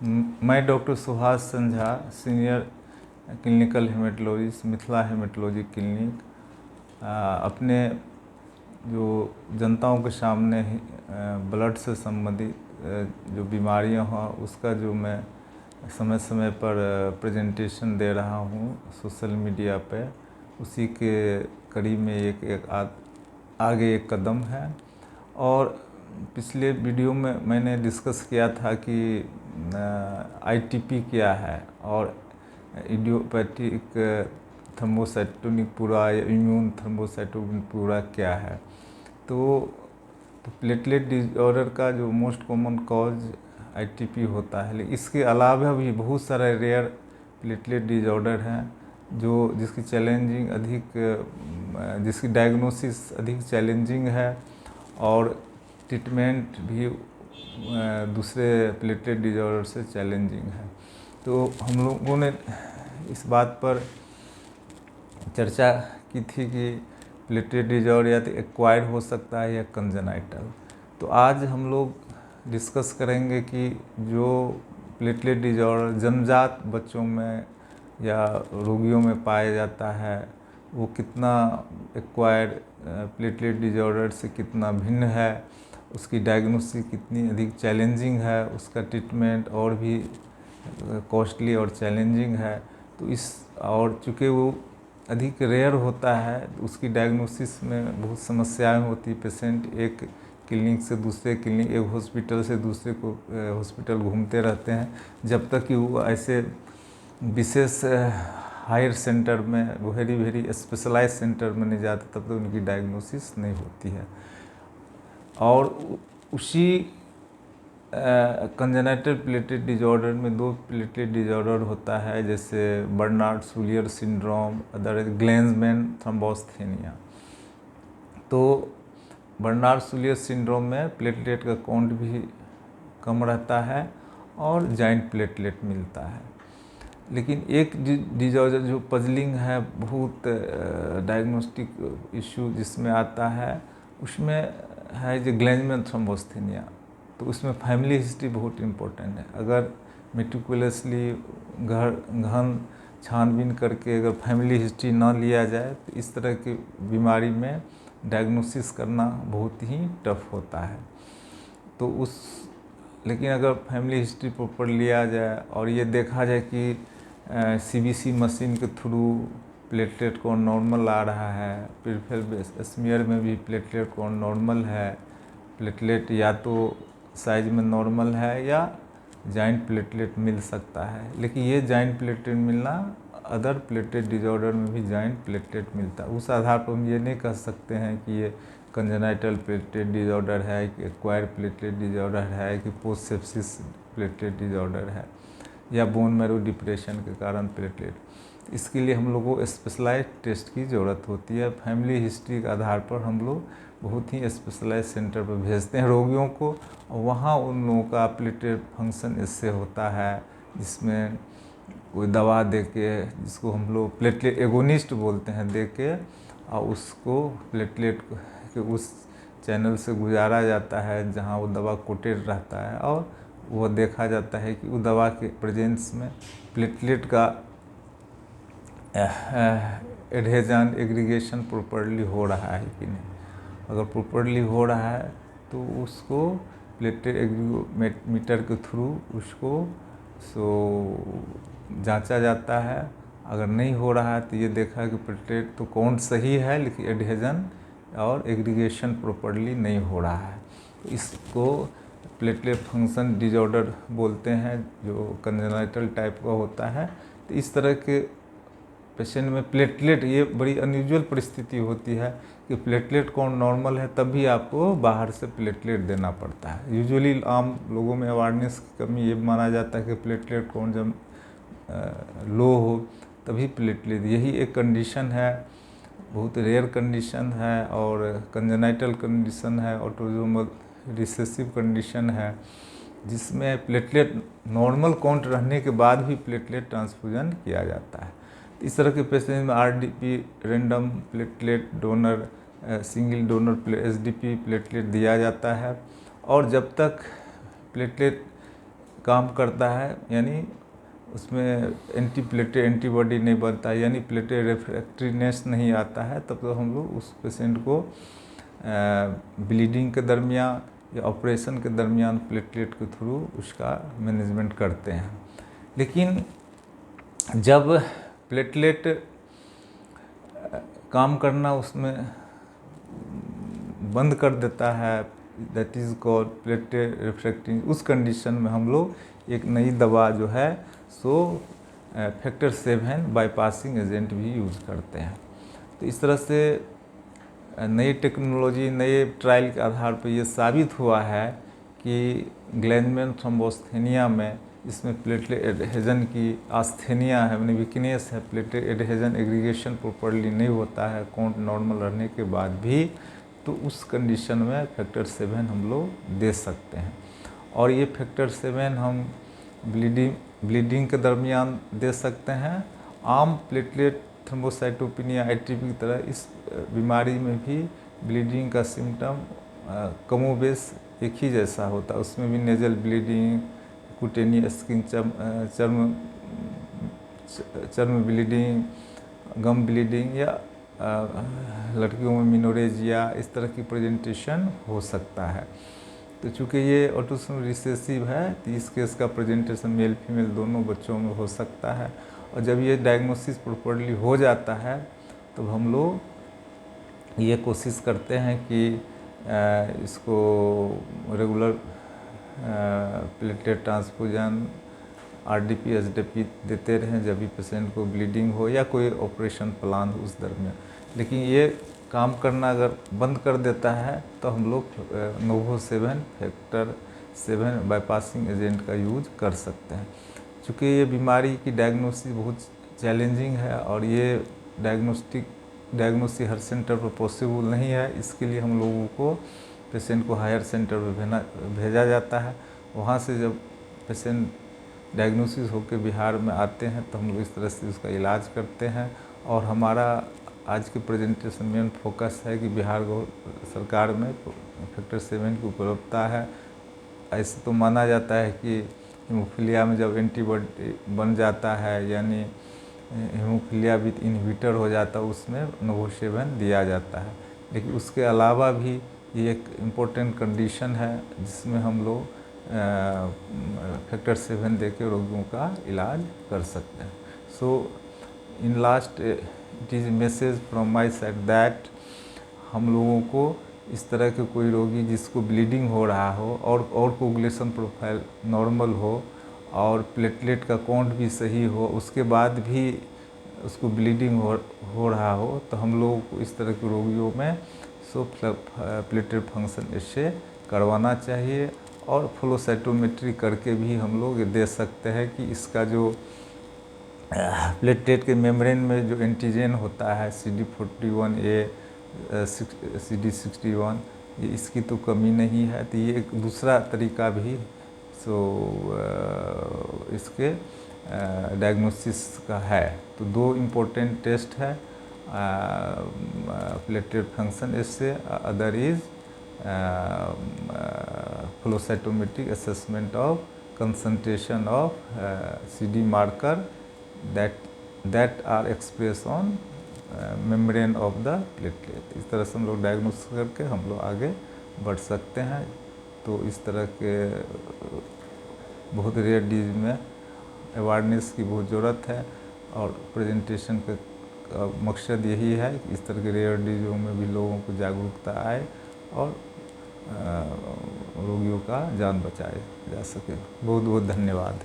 मैं डॉक्टर सुभाष संझा, senior clinical haematologist, Mithila haematology clinic, अपने जो जनताओं के सामने ब्लड से संबंधित जो बीमारियां हैं उसका जो मैं समय समय पर प्रेजेंटेशन दे रहा हूं सोशल मीडिया पे, उसी के करीब में आगे एक कदम है। और पिछले वीडियो में मैंने डिस्कस किया था कि आईटीपी क्या है और इडियोपैथिक थ्रोम्बोसाइटोनिक पूरा या इम्यून थ्रोम्बोसाइटोनिक पूरा क्या है। तो प्लेटलेट डिसऑर्डर का जो मोस्ट कॉमन कॉज आईटीपी होता है, लेकिन इसके अलावा भी बहुत सारे रेयर प्लेटलेट डिसऑर्डर हैं जिसकी डायग्नोसिस अधिक चैलेंजिंग है और ट्रीटमेंट भी दूसरे प्लेटलेट डिसऑर्डर से चैलेंजिंग है। तो हम लोगों ने इस बात पर चर्चा की थी कि प्लेटलेट डिसऑर्डर या तो एक्वायर्ड हो सकता है या कंजेनाइटल। तो आज हम लोग डिस्कस करेंगे कि जो प्लेटलेट डिसऑर्डर जन्मजात बच्चों में या रोगियों में पाया जाता है वो कितना एक्वायर्ड प्लेटलेट डिसऑर्डर से कितना भिन्न है, उसकी डायग्नोसिस कितनी अधिक चैलेंजिंग है, उसका ट्रीटमेंट और भी कॉस्टली और चैलेंजिंग है। तो और चूँकि वो अधिक रेयर होता है उसकी डायग्नोसिस में बहुत समस्याएं होती। पेशेंट एक क्लिनिक से दूसरे क्लिनिक, एक हॉस्पिटल से दूसरे को हॉस्पिटल घूमते रहते हैं जब तक कि वो ऐसे विशेष हायर सेंटर में, वेरी स्पेशलाइज सेंटर में नहीं जाते तब तक उनकी डायग्नोसिस नहीं होती है। और उसी कंजेनाइटल प्लेटलेट डिसऑर्डर में दो प्लेटलेट डिसऑर्डर होता है, जैसे बर्नार्ड सूलियर सिंड्रोम, अदर ग्लेंजमैन थ्रोम्बोस्थेनिया। तो बर्नार्ड सूलियर सिंड्रोम में प्लेटलेट का काउंट भी कम रहता है और जॉइंट प्लेटलेट मिलता है। लेकिन एक डिसऑर्डर जो पजलिंग है, बहुत डायग्नोस्टिक इशू जिसमें आता है, उसमें है जो ग्लेंजमैन थ्रोम्बोस्थेनिया। तो उसमें फैमिली हिस्ट्री बहुत इम्पोर्टेंट है। अगर मेटिकुलसली गहन छानबीन करके अगर फैमिली हिस्ट्री ना लिया जाए तो इस तरह की बीमारी में डायग्नोसिस करना बहुत ही टफ होता है। तो लेकिन अगर फैमिली हिस्ट्री प्रॉपर लिया जाए और ये देखा जाए कि सीबीसी मशीन के थ्रू प्लेटलेट काउंट नॉर्मल आ रहा है, फिर स्मीयर में भी प्लेटलेट काउंट नॉर्मल है, प्लेटलेट या तो साइज में नॉर्मल है या जॉइंट प्लेटलेट मिल सकता है। लेकिन ये जॉइंट प्लेटलेट मिलना, अदर प्लेटलेट डिसऑर्डर में भी जॉइंट प्लेटलेट मिलता है। उस आधार पर हम ये नहीं कह सकते हैं कि ये कंजेनाइटल प्लेटलेट डिसऑर्डर है, कि एक्वायर्ड प्लेटलेट डिसऑर्डर है, कि पोस्ट सेप्सिस प्लेटलेट डिसऑर्डर है, या बोन मैरो डिप्रेशन के कारण प्लेटलेट। इसके लिए हम लोगों को स्पेशलाइज टेस्ट की ज़रूरत होती है। फैमिली हिस्ट्री के आधार पर हम लोग बहुत ही स्पेशलाइज सेंटर पर भेजते हैं रोगियों को, और वहाँ उन लोगों का प्लेटलेट फंक्शन इससे होता है, जिसमें कोई दवा दे के, जिसको हम लोग प्लेटलेट एगोनिस्ट बोलते हैं, दे के और उसको प्लेटलेट के उस चैनल से गुजारा जाता है जहाँ वो दवा कोटेड रहता है, और वो देखा जाता है कि वो दवा के प्रेजेंस में प्लेटलेट का एडहेजन एग्रीगेशन प्रॉपरली हो रहा है कि नहीं। अगर प्रॉपरली हो रहा है तो उसको प्लेटलेट एग्रीगोमीटर के थ्रू उसको जांचा जाता है। अगर नहीं हो रहा है तो ये देखा कि प्लेटलेट तो काउंट सही है लेकिन एडहेजन और एग्रीगेशन प्रॉपरली नहीं हो रहा है। तो इसको प्लेटलेट फंक्शन डिसऑर्डर बोलते हैं, जो कंजेनाइटल टाइप का होता है। तो इस तरह के पेशेंट में प्लेटलेट, ये बड़ी अनयूजुअल परिस्थिति होती है कि प्लेटलेट काउंट नॉर्मल है तब भी आपको बाहर से प्लेटलेट देना पड़ता है। यूजुअली आम लोगों में अवेयरनेस की कमी ये माना जाता है कि प्लेटलेट काउंट जब लो हो तभी प्लेटलेट, यही एक कंडीशन है, बहुत रेयर कंडीशन है और कंजेनाइटल कंडीशन है, ऑटोसोमल रिसेसिव कंडीशन है, जिसमें प्लेटलेट नॉर्मल काउंट रहने के बाद भी प्लेटलेट ट्रांसफ्यूजन किया जाता है। इस तरह के पेशेंट में RDP, random platelet donor, single donor SDP platelet दिया जाता है। और जब तक प्लेटलेट काम करता है, यानी उसमें एंटीप्लेटलेट एंटीबॉडी नहीं बनता है, यानी प्लेटलेट रिफ्रैक्ट्रीनेस नहीं आता है, तब तो हम लोग उस पेशेंट को ब्लीडिंग के दरमियान या ऑपरेशन के दरमियान प्लेटलेट के थ्रू उसका मैनेजमेंट करते हैं। लेकिन जब प्लेटलेट काम करना उसमें बंद कर देता है, that is called platelet refracting, उस कंडीशन में हम लोग एक नई दवा जो है सो फैक्टर 7 बाईपासिंग एजेंट भी यूज़ करते हैं। तो इस तरह से नई टेक्नोलॉजी, नए ट्रायल के आधार पर ये साबित हुआ है कि ग्लैंडमैन थ्रोम्बोस्थेनिया में इसमें प्लेटलेट एडहेजन की आस्थेनिया है, यानी वीकनेस है, प्लेटलेट एडहेजन एग्रीगेशन प्रॉपर्ली नहीं होता है काउंट नॉर्मल रहने के बाद भी, तो उस कंडीशन में फैक्टर 7 हम लोग दे सकते हैं। और ये फैक्टर 7 हम ब्लीडिंग के दरमियान दे सकते हैं। आम प्लेटलेट थ्रोम्बोसाइटोपेनिया आईटीपी की तरह इस बीमारी में भी ब्लीडिंग का सिम्टम कमोबेश एक ही जैसा होता है। उसमें भी नेजल ब्लीडिंग, कुटेनियस स्किन चर्म ब्लीडिंग, गम ब्लीडिंग, या लड़कियों में मिनोरेजिया, इस तरह की प्रेजेंटेशन हो सकता है। तो चूँकि ये ऑटोसोमल रिसेसिव है, तो इस केस का प्रेजेंटेशन मेल फीमेल दोनों बच्चों में हो सकता है। और जब ये डायग्नोसिस प्रॉपर्ली हो जाता है तो हम लोग ये कोशिश करते हैं कि इसको regular platelet transfusion, RDP SDP देते रहें जब भी पेशेंट को ब्लीडिंग हो या कोई ऑपरेशन प्लान हो उस दरमियान। लेकिन ये काम करना अगर बंद कर देता है तो हम लोग नोवो 7 फैक्टर 7 बाईपासिंग एजेंट का यूज कर सकते हैं। चूँकि ये बीमारी की डायग्नोसिस बहुत चैलेंजिंग है और ये डायग्नोसिस हर सेंटर पर पॉसिबल नहीं है, इसके लिए हम लोगों को पेशेंट को हायर सेंटर पर भेजा जाता है। वहाँ से जब पेशेंट डायग्नोसिस होकर बिहार में आते हैं तो हम लोग इस तरह से उसका इलाज करते हैं। और हमारा आज के प्रेजेंटेशन में फोकस है कि बिहार सरकार में फैक्टर 7 की उपलब्धता है। ऐसे तो माना जाता है कि हीमोफीलिया में जब एंटीबॉडी बन जाता है, यानी हीमोफीलिया विथ इनहिबिटर हो जाता है, उसमें नोवो 7 दिया जाता है। लेकिन उसके अलावा भी ये एक इम्पोर्टेंट कंडीशन है जिसमें हम लोग फैक्टर 7 देके रोगियों का इलाज कर सकते हैं। So in last it is message from my side that हम लोगों को इस तरह के कोई रोगी जिसको ब्लीडिंग हो रहा हो और कोगुलेशन प्रोफाइल नॉर्मल हो और प्लेटलेट का काउंट भी सही हो, उसके बाद भी उसको ब्लीडिंग हो रहा हो, तो हम लोगों को इस तरह के रोगियों में प्लेटलेट फंक्शन इससे करवाना चाहिए। और फ्लो साइटोमेट्री करके भी हम लोग दे सकते हैं कि इसका जो प्लेटलेट के मेम्ब्रेन में जो एंटीजन होता है CD41A, CD61, ये इसकी तो कमी नहीं है। तो ये एक दूसरा तरीका भी इसके डायग्नोसिस का है। तो दो इम्पोर्टेंट टेस्ट है प्लेटलेट फंक्शन इससे, other is flow cytometric assessment of concentration of CD marker that are expressed on membrane of the platelet. इस तरह से हम लोग डायग्नोस करके हम लोग आगे बढ़ सकते हैं। तो इस तरह के बहुत रेयर डिजीज में अवेयरनेस की बहुत ज़रूरत है और प्रेजेंटेशन का मकसद यही है कि इस तरह के रेयर डिजीज़ों में भी लोगों को जागरूकता आए और रोगियों का जान बचाया जा सके। बहुत बहुत धन्यवाद।